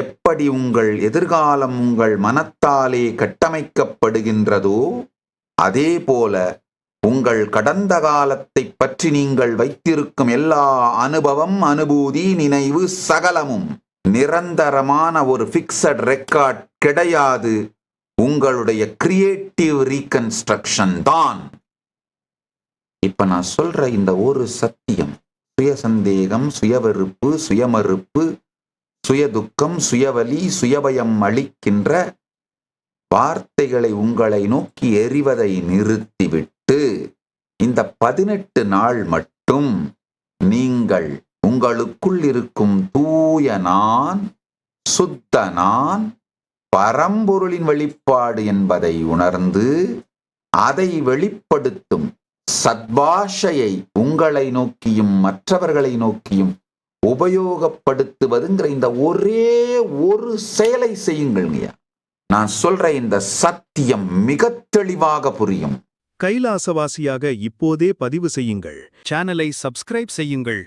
எப்படி உங்கள் எதிர்காலம் உங்கள் மனத்தாலே கட்டமைக்கப்படுகின்றதோ அதேபோல உங்கள் கடந்த காலத்தை பற்றி நீங்கள் வைத்திருக்கும் எல்லா அனுபவம், அனுபூதி, நினைவு சகலமும் நிரந்தரமான ஒரு ஃபிக்ஸட் ரெக்கார்ட் கிடையாது. உங்களுடைய கிரியேட்டிவ் ரீகன்ஸ்ட்ரக்ஷன் தான். இப்ப நான் சொல்ற இந்த ஒரு சத்தியம், சுய சந்தேகம், சுயவெறுப்பு, சுயமறுப்பு, சுயதுக்கம், சுயவலி, சுயபயம் அளிக்கின்ற வார்த்தைகளை உங்களை நோக்கி எறிவதை நிறுத்திவிட்டு இந்த 18 நாள் மட்டும் நீங்கள் உங்களுக்குள் இருக்கும் தூய நான், சுத்த நான், பரம்பொருளின் வெளிப்பாடு என்பதை உணர்ந்து அதை வெளிப்படுத்தும் சத்பாஷையை உங்களை நோக்கியும் மற்றவர்களை நோக்கியும் உபயோகப்படுத்துவதுங்கிற இந்த ஒரே ஒரு செயலை செய்யுங்கள்ங்கய்யா. நான் சொல்ற இந்த சத்தியம் மிக தெளிவாக புரியும். கைலாசவாசியாக இப்போதே பதிவு செய்யுங்கள். சேனலை சப்ஸ்கிரைப் செய்யுங்கள்.